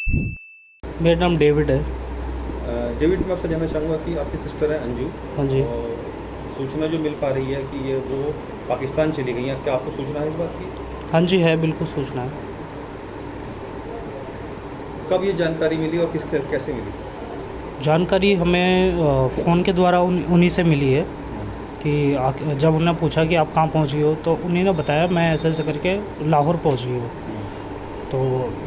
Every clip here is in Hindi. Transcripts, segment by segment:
मेरा नाम डेविड है। डेविड, मैं आपसे जानना चाहूँगा कि आपकी सिस्टर है अंजू, हाँ जी। और सूचना जो मिल पा रही है कि ये वो पाकिस्तान चली गई हैं, क्या आपको सूचना है इस बात की? हाँ जी, है, बिल्कुल सूचना है। कब ये जानकारी मिली और कैसे मिली? जानकारी हमें फ़ोन के द्वारा उन्हीं से मिली है कि जब उन्होंने पूछा कि आप कहाँ पहुँच गए हो, तो उन्हीं ने बताया मैं ऐसे ऐसे करके लाहौर पहुँच गई हूँ। तो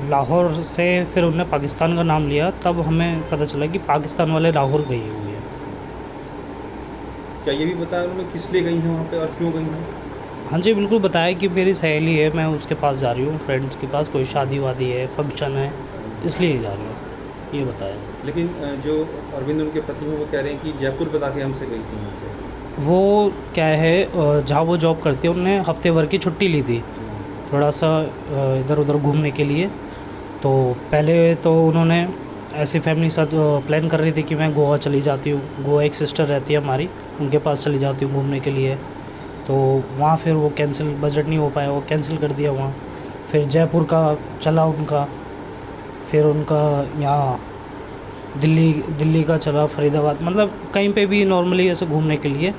लाहौर से फिर उन्होंने पाकिस्तान का नाम लिया, तब हमें पता चला कि पाकिस्तान वाले लाहौर गई हुई है। क्या ये भी बताया उन्होंने किस लिए गई हैं वहाँ पे और क्यों गई हैं? हाँ जी, बिल्कुल बताया कि मेरी सहेली है, मैं उसके पास जा रही हूँ, फ्रेंड्स के पास, कोई शादी वादी है, फंक्शन है, इसलिए जा रही हूँ, ये बताया। लेकिन जो अरविंद उनके पति हैं वो कह रहे हैं कि जयपुर बता के हमसे गई थी वहाँ से। वो क्या है, जहाँ वो जॉब करती है, उन्होंने हफ्ते भर की छुट्टी ली थी, थोड़ा सा इधर उधर घूमने के लिए। तो पहले तो उन्होंने ऐसी फैमिली साथ प्लान कर रही थी कि मैं गोवा चली जाती हूँ, गोवा एक सिस्टर रहती है हमारी, उनके पास चली जाती हूँ घूमने के लिए। तो वहाँ फिर वो कैंसिल, बजट नहीं हो पाया, वो कैंसिल कर दिया वहाँ। फिर जयपुर का चला उनका, फिर उनका यहाँ दिल्ली का चला, फरीदाबाद, मतलब कहीं पे भी नॉर्मली ऐसे घूमने के लिए।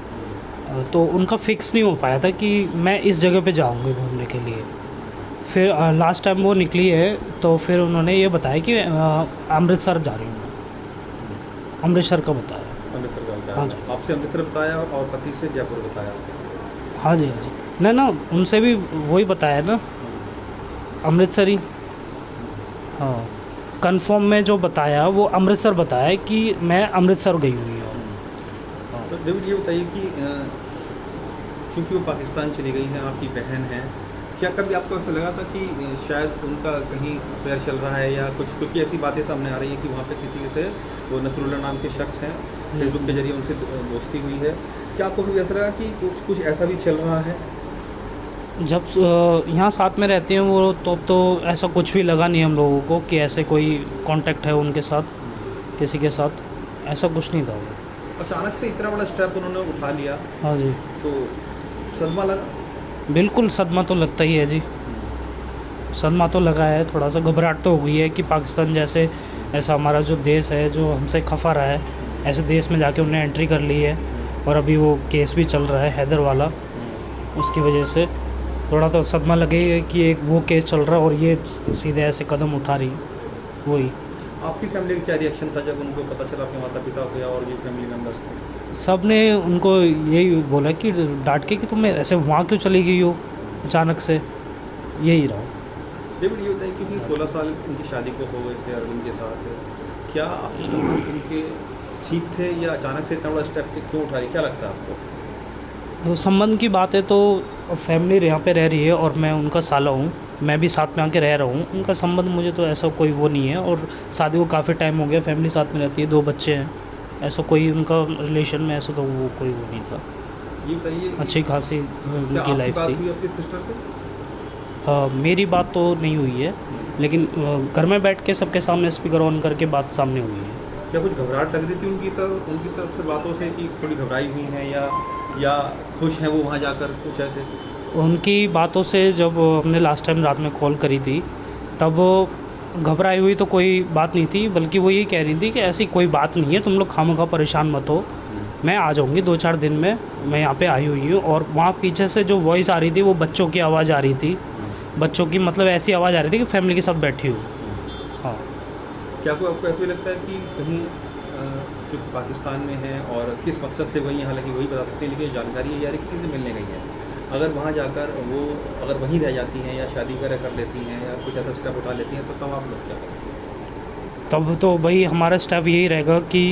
तो उनका फ़िक्स नहीं हो पाया था कि मैं इस जगह पे जाऊँगी घूमने के लिए। फिर लास्ट टाइम वो निकली है, तो फिर उन्होंने ये बताया कि अमृतसर जा रही हूँ मैं, अमृतसर का बताया। अमृतसर का बताया? हाँ जी। आपसे अमृतसर बताया और पति से जयपुर बताया? हाँ जी, हाँ जी। ना ना, उनसे भी वही बताया ना, अमृतसर ही। हाँ, कन्फर्म में जो बताया वो अमृतसर बताया कि मैं अमृतसर गई हुई हूँ। हाँ। तो डेविड, ये बताइए कि चूँकि वो पाकिस्तान चली गई हैं, आपकी बहन है, क्या कभी आपको ऐसा लगा था कि शायद उनका कहीं अफेयर चल रहा है या कुछ? क्योंकि ऐसी बातें सामने आ रही हैं कि वहाँ पे किसी से, वो नसरुल्लाह नाम के शख्स हैं, फेसबुक के जरिए उनसे दोस्ती हुई है। क्या आपको कभी ऐसा लगा कि कुछ ऐसा भी चल रहा है? जब यहाँ साथ में रहते हैं वो, तो ऐसा कुछ भी लगा नहीं हम लोगों को कि ऐसे कोई कांटेक्ट है उनके साथ, किसी के साथ, ऐसा कुछ नहीं था वो। अचानक से इतना बड़ा स्टेप उन्होंने उठा लिया, हाँ जी, तो सदमा लगा? बिल्कुल सदमा तो लगता ही है जी, सदमा तो लगा है, थोड़ा सा घबराहट तो हो गई है कि पाकिस्तान जैसे, ऐसा हमारा जो देश है जो हमसे खफा रहा है, ऐसे देश में जाके उन्हें एंट्री कर ली है, और अभी वो केस भी चल रहा है हैदर वाला, उसकी वजह से थोड़ा तो सदमा लगेगा कि एक वो केस चल रहा है और ये सीधे ऐसे कदम उठा रही, वही। आपकी फैमिली का क्या रिएक्शन था जब उनको पता चला आपके माता पिता हो गया और ये फैमिली मेम्बर्स थे? सब ने उनको यही बोला कि डांट के कि तुम ऐसे वहाँ क्यों चली गई हो अचानक से, यही रहा। डेविड, ये बताइए, क्योंकि 16 साल उनकी शादी को हो गए थे अरविंद के साथ, क्या आपके संबंध उनके ठीक थे या अचानक से इतना बड़ा स्टेप क्यों उठा रही, क्या लगता है आपको? तो संबंध की बात है तो फैमिली यहाँ पे रह रही है और मैं उनका साला हूँ, मैं भी साथ में आके रह रहा हूँ, उनका संबंध मुझे तो ऐसा कोई वो नहीं है, और शादी को काफ़ी टाइम हो गया, फैमिली साथ में रहती है, 2 बच्चे हैं, ऐसा कोई उनका रिलेशन में ऐसा तो वो कोई वो नहीं था, ये बताइए, अच्छी खासी क्या उनकी आपकी लाइफ बात थी। हुई आपकी सिस्टर से? मेरी बात तो नहीं हुई है, लेकिन घर में बैठ के सबके सामने स्पीकर ऑन करके बात सामने हुई है। क्या कुछ घबराहट लग रही थी उनकी तरफ से बातों से, कि थोड़ी घबराई हुई हैं या खुश हैं वो वहाँ जाकर, कुछ ऐसे? उनकी बातों से, जब हमने लास्ट टाइम रात में कॉल करी थी, तब घबराई हुई तो कोई बात नहीं थी, बल्कि वो ये कह रही थी कि ऐसी कोई बात नहीं है, तुम लोग खामखा परेशान मत हो, मैं आ जाऊँगी 2-4 दिन में, मैं यहाँ पे आई हुई हूँ। और वहाँ पीछे से जो वॉइस आ रही थी वो बच्चों की आवाज़ आ रही थी, बच्चों की, मतलब ऐसी आवाज़ आ रही थी कि फैमिली के साथ बैठी हूँ। हाँ। क्या कोई आपको ऐसा भी लगता है कि कहीं जो पाकिस्तान में है और किस मकसद से वही, हालांकि वही बता सकते हैं, लेकिन जानकारी ये आ रही है कि किसी से मिलने गई है, अगर वहाँ जाकर वो अगर वहीं रह जाती हैं या शादी वगैरह कर लेती हैं या कुछ ऐसा स्टेप उठा लेती हैं, तो तब आप लोग क्या करेंगे? तब तो भाई हमारा स्टेप यही रहेगा कि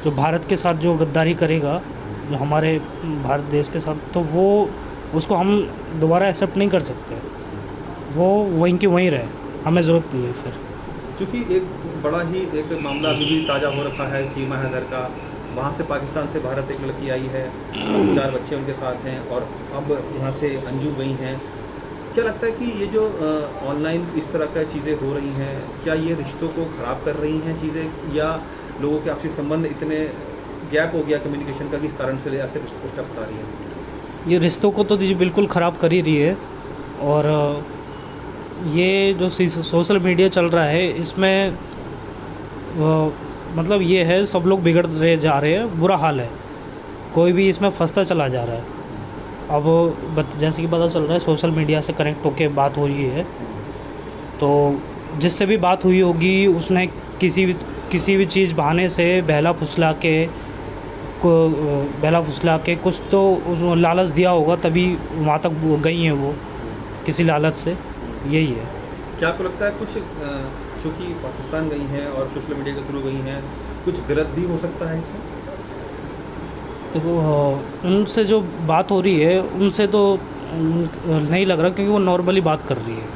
जो भारत के साथ जो गद्दारी करेगा, जो हमारे भारत देश के साथ, तो वो, उसको हम दोबारा एक्सेप्ट नहीं कर सकते, वो वहीं की वहीं रहे, हमें ज़रूरत नहीं है फिर। चूँकि एक बड़ा ही एक मामला अभी भी ताज़ा हो रखा है सीमा हैदर का, वहाँ से पाकिस्तान से भारत एक लड़की आई है, 4 बच्चे उनके साथ हैं, और अब यहाँ से अंजू गई हैं। क्या लगता है कि ये जो ऑनलाइन इस तरह का चीज़ें हो रही हैं, क्या ये रिश्तों को ख़राब कर रही हैं चीज़ें, या लोगों के आपसी संबंध इतने गैप हो गया कम्युनिकेशन का कि इस कारण से ऐसे रिश्ते बता रही है? ये रिश्तों को तो जी बिल्कुल ख़राब कर ही रही है, और ये जो सोशल मीडिया चल रहा है इसमें मतलब ये है, सब लोग बिगड़ रहे जा रहे हैं, बुरा हाल है, कोई भी इसमें फंसता चला जा रहा है। अब जैसे कि पता चल रहा है सोशल मीडिया से कनेक्ट होके बात हो रही है, तो जिससे भी बात हुई होगी उसने किसी भी चीज़ बहाने से बहला फुसला के कुछ तो लालच दिया होगा, तभी वहाँ तक गई हैं वो, किसी लालच से। यही है। क्या आपको लगता है कुछ चूँकि पाकिस्तान गई हैं और सोशल मीडिया के थ्रू गई हैं, कुछ गलत भी हो सकता है इसमें? देखो, उनसे जो बात हो रही है उनसे तो नहीं लग रहा, क्योंकि वो नॉर्मली बात कर रही है।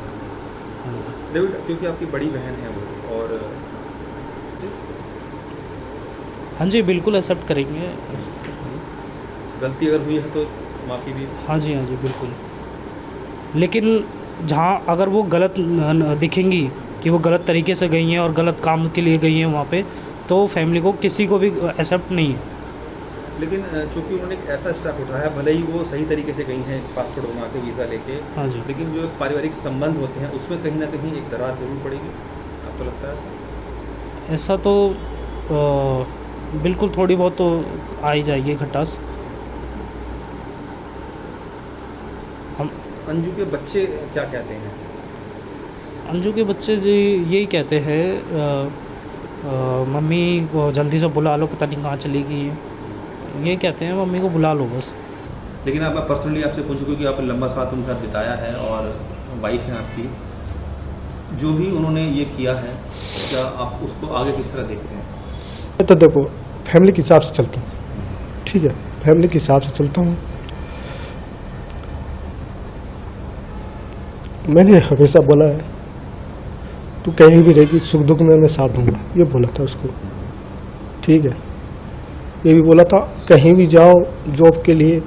डेविड, क्योंकि आपकी बड़ी बहन है वो, और हाँ जी, बिल्कुल एक्सेप्ट करेंगे। गलती अगर हुई है तो माफ़ी भी। हाँ जी, बिल्कुल। लेकिन जहाँ अगर वो गलत दिखेंगी कि वो गलत तरीके से गई हैं और गलत काम के लिए गई हैं वहाँ पे, तो फैमिली को किसी को भी एक्सेप्ट नहीं है। लेकिन चूँकि उन्होंने एक ऐसा स्टेप उठाया, भले ही वो सही तरीके से गई हैं पासपोर्ट बना के, वीज़ा लेके, हाँ जी। लेकिन जो एक पारिवारिक संबंध होते हैं उसमें कहीं ना कहीं एक दरार जरूर पड़ेगी। आपको लगता है ऐसा? ऐसा तो बिल्कुल थोड़ी बहुत तो आ ही जाएगी खटास। हम अंजू के बच्चे क्या कहते हैं? अंजू के बच्चे जी यही कहते हैं, मम्मी को जल्दी से बुला लो, पता नहीं कहाँ चली गई है, ये कहते हैं मम्मी को बुला लो बस। लेकिन अब मैं पर्सनली आपसे पूछूँ, क्योंकि आपने लंबा साथ उनका बिताया है और वाइफ है आपकी, जो भी उन्होंने ये किया है, क्या आप उसको आगे किस तरह देखते हैं? तो देखो, फैमिली के हिसाब से चलता हूँ, ठीक है, फैमिली के हिसाब से चलता हूँ। मैंने हमेशा बोला है तू कहीं भी रहेगी, सुख दुख में मैं साथ दूंगा, ये बोला था उसको, ठीक है। ये भी बोला था कहीं भी जाओ जॉब के लिए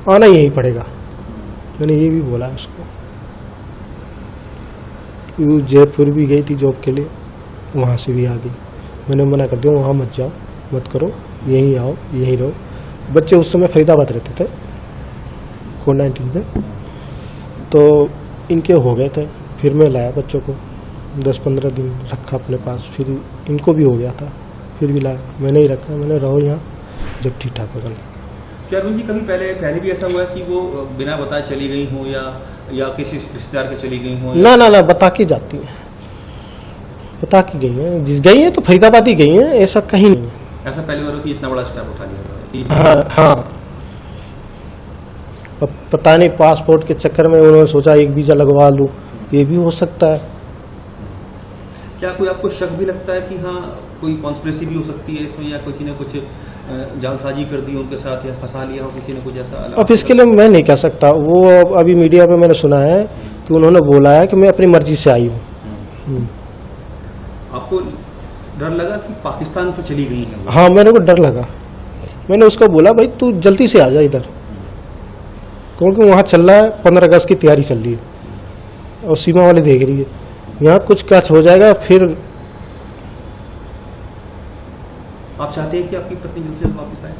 आना यही पड़ेगा, मैंने ये भी बोला है उसको। वो जयपुर भी गई थी जॉब के लिए, वहाँ से भी आ गई, मैंने मना कर दिया वहाँ मत जाओ, मत करो, यहीं आओ, यहीं रहो। बच्चे उस समय फरीदाबाद रहते थे कोविड-19 में, तो इनके हो गए थे, फिर मैं लाया बच्चों को, 10-15 दिन रखा अपने पास, फिर इनको भी हो गया था, फिर भी लाया, मैंने ही रखा, मैंने रहो यहाँ जब ठीक ठाक हो जाए। क्या अरुण जी कभी पहले भी ऐसा हुआ है कि वो बिना बताए चली गई हो या किसी रिश्तेदार के चली गई हो? ना, बता के जाती हैं, बता के गई हैं, जिस गई हैं तो फरीदाबाद ही गई हैं, ऐसा कहीं नहीं है। ऐसा पहले बार कि इतना बड़ा स्टेप उठा लिया था? हाँ। अब पता नहीं पासपोर्ट के चक्कर में उन्होंने सोचा एक वीज़ा लगवा लूँ, ये भी हो सकता है। क्या कोई आपको शक भी लगता है कि हाँ कोई कॉन्स्पिरेसी भी हो सकती है इसमें, या किसी ने कुछ जालसाजी कर दी उनके साथ, या फंसा लिया हो किसी ने कुछ ऐसा? अब इसके लिए मैं नहीं कह सकता, वो अभी मीडिया में मैंने सुना है कि उन्होंने बोला है कि मैं अपनी मर्जी से आई हूँ। आपको डर लगा कि पाकिस्तान तो चली गई है? हाँ, मेरे को डर लगा, मैंने उसको बोला भाई तू जल्दी से आ जा इधर, क्योंकि वहाँ चल रहा है 15 अगस्त की तैयारी चल रही है और सीमा वाले देख रही है, यहाँ कुछ कैच हो जाएगा फिर। आप चाहते हैं कि आपकी पत्नी जल्द से जल्द वापस आए?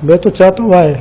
मैं तो चाहता हूँ आए,